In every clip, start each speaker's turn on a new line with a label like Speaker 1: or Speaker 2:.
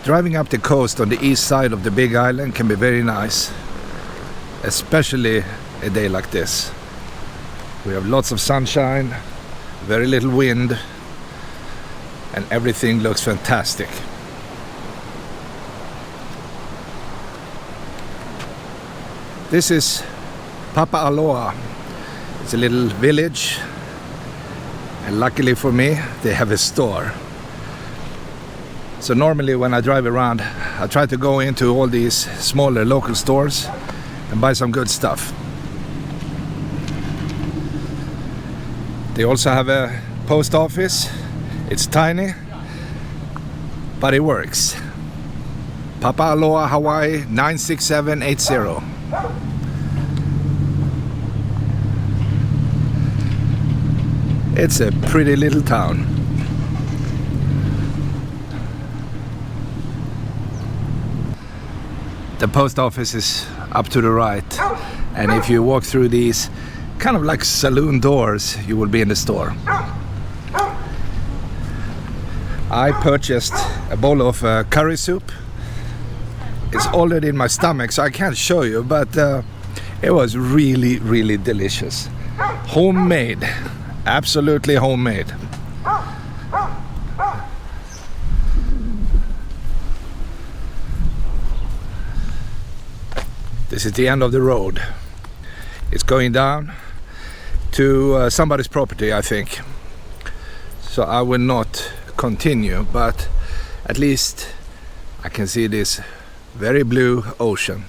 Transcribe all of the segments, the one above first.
Speaker 1: Driving up the coast on the east side of the big island can be very nice, especially a day like this. We have lots of sunshine, very little wind, and everything looks fantastic. This is Papaaloa. It's a little village, and luckily for me, they have a store. So normally when I drive around, I try to go into all these smaller local stores and buy some good stuff. They also have a post office. It's tiny, but it works. Papaaloa, Hawaii 96780. It's a pretty little town. The post office is up to the right, and if you walk through these kind of like saloon doors, you will be in the store. I purchased a bowl of curry soup. It's already in my stomach, so I can't show you, but it was really, really delicious. Homemade, absolutely homemade. This is the end of the road. It's going down to somebody's property, I think. So I will not continue, but at least I can see this very blue ocean.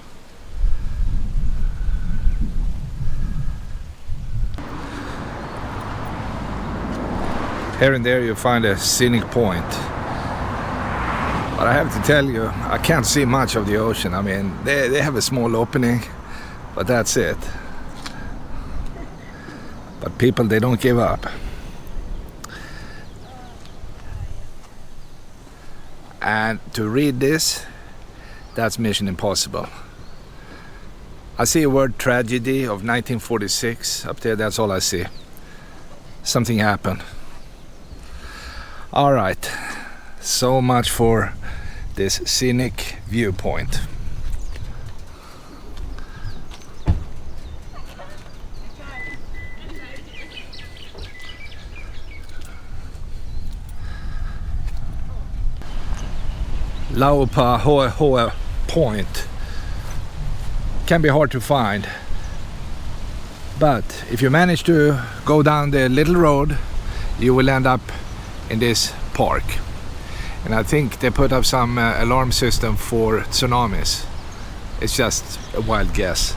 Speaker 1: Here and there you find a scenic point. But I have to tell you, I can't see much of the ocean. I mean, they have a small opening, but that's it. But people, they don't give up. And to read this, that's mission impossible. I see a word tragedy of 1946 up there, that's all I see. Something happened. All right, so much for this scenic viewpoint. Laupāhoehoe Point can be hard to find, but if you manage to go down the little road, you will end up in this park. And I think they put up some alarm system for tsunamis. It's just a wild guess,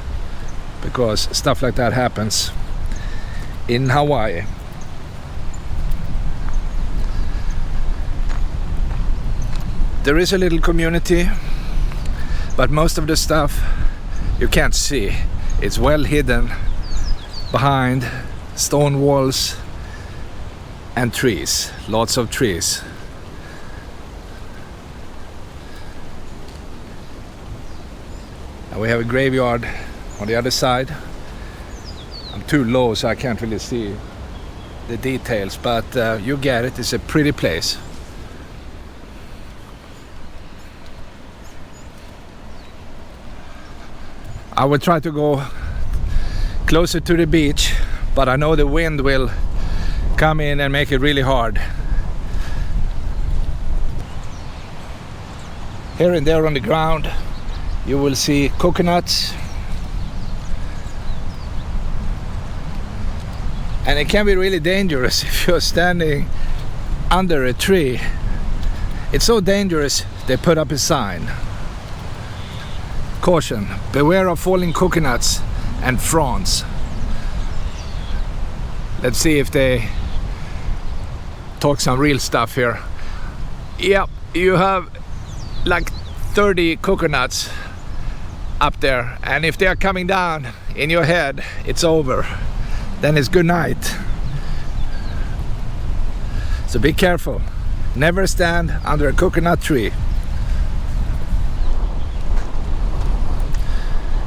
Speaker 1: because stuff like that happens in Hawaii. There is a little community, but most of the stuff you can't see. It's well hidden behind stone walls and trees, lots of trees. And we have a graveyard on the other side. I'm too low, so I can't really see the details, but you get it. It's a pretty place. I will try to go closer to the beach, but I know the wind will come in and make it really hard. Here and there on the ground you will see coconuts, and it can be really dangerous if you're standing under a tree. It's so dangerous they put up a sign: caution, beware of falling coconuts and fronds. Let's see if they talk some real stuff here. Yep, you have like 30 coconuts up there, and if they are coming down in your head, it's over. Then it's good night. So be careful. Never stand under a coconut tree.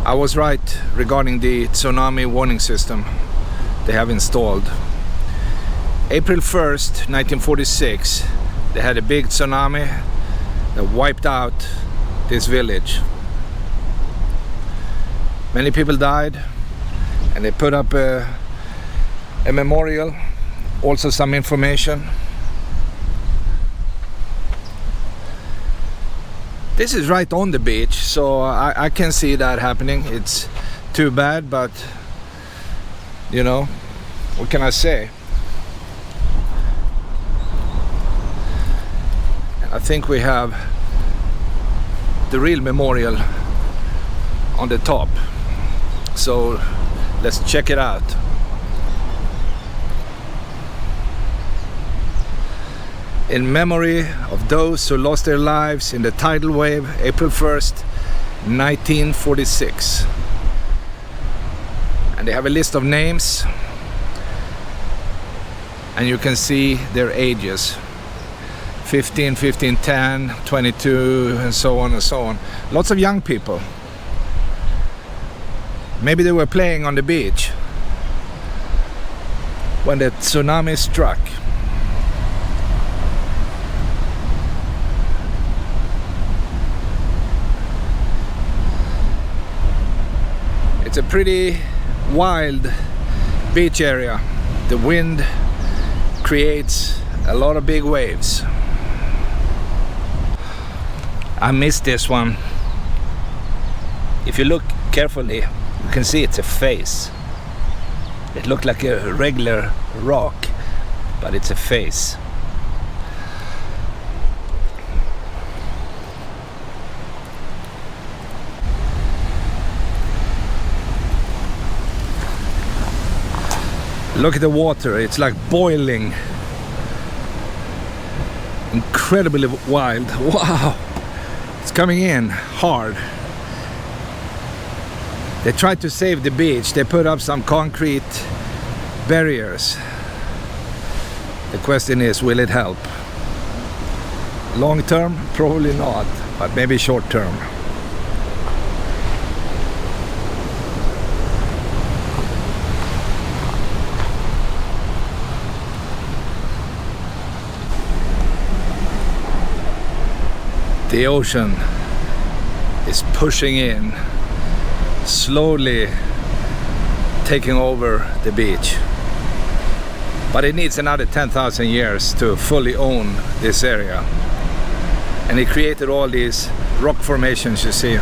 Speaker 1: I was right regarding the tsunami warning system they have installed. April 1st, 1946, they had a big tsunami that wiped out this village. Many people died, and they put up a memorial, also some information. This is right on the beach, so I can see that happening. It's too bad, but you know, what can I say? I think we have the real memorial on the top, so let's check it out. In memory of those who lost their lives in the tidal wave, April 1st, 1946. And they have a list of names, and you can see their ages: 15, 15, 10, 22, and so on and so on. Lots of young people. Maybe they were playing on the beach when the tsunami struck. It's a pretty wild beach area. The wind creates a lot of big waves. I missed this one. If you look carefully, you can see it's a face. It looked like a regular rock, but it's a face. Look at the water, it's like boiling. Incredibly wild. Wow! It's coming in hard. They tried to save the beach. They put up some concrete barriers. The question is, will it help? Long term? Probably not, but maybe short term. The ocean is pushing in, slowly taking over the beach. But it needs another 10,000 years to fully own this area. And it created all these rock formations you see.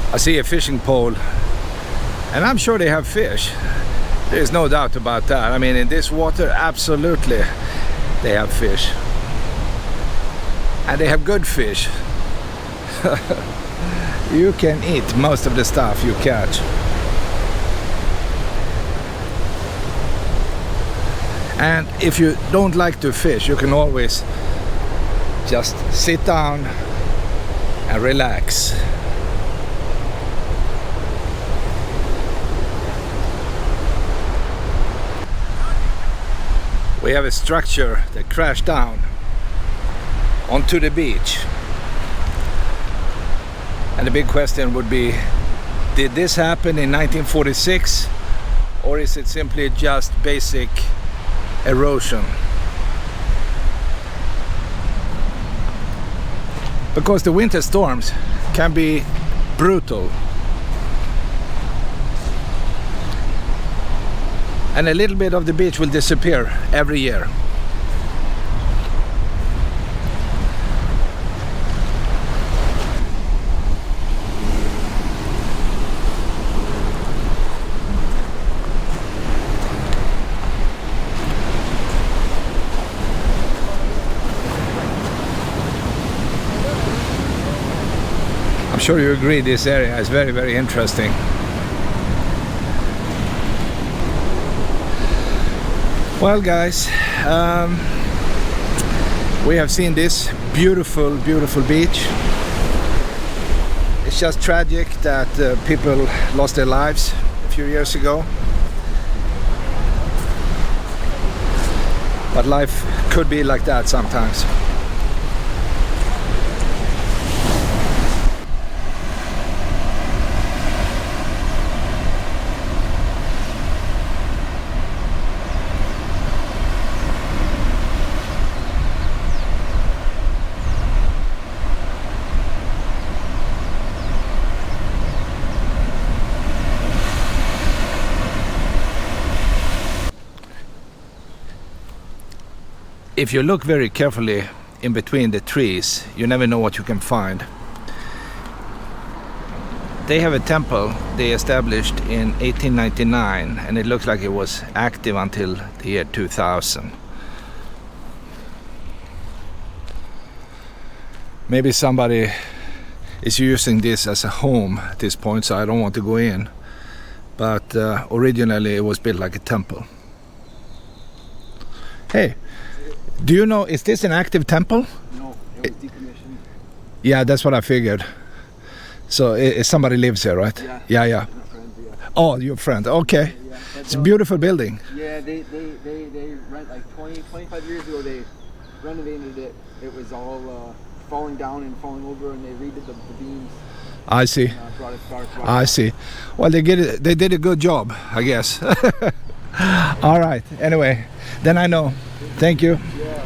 Speaker 1: I see a fishing pole, and I'm sure they have fish. There's no doubt about that. I mean, in this water, absolutely they have fish. And they have good fish. You can eat most of the stuff you catch. And if you don't like to fish, you can always just sit down and relax. We have a structure that crashed down onto the beach. And the big question would be, did this happen in 1946, or is it simply just basic erosion? Because the winter storms can be brutal. And a little bit of the beach will disappear every year. I'm sure you agree this area is very, very interesting. Well guys, we have seen this beautiful, beautiful beach. It's just tragic that people lost their lives a few years ago. But life could be like that sometimes. If you look very carefully in between the trees, you never know what you can find. They have a temple they established in 1899, and it looks like it was active until the year 2000. Maybe somebody is using this as a home at this point, so I don't want to go in. But originally it was built like a temple. Hey, do you know, is this an active temple?
Speaker 2: No, it was decommissioned.
Speaker 1: Yeah, that's what I figured. So somebody lives here, right? Yeah.
Speaker 2: Friends, yeah.
Speaker 1: Oh, your friend. Okay.
Speaker 2: Yeah.
Speaker 1: It's a beautiful building.
Speaker 2: Yeah, they rent like 25 years ago. They renovated it. It was all falling down and falling over, and they redid the beams.
Speaker 1: I see.
Speaker 2: Brought it
Speaker 1: I see. Well, they did a good job, I guess. All right. Anyway, then I know. Thank you.
Speaker 2: Yeah.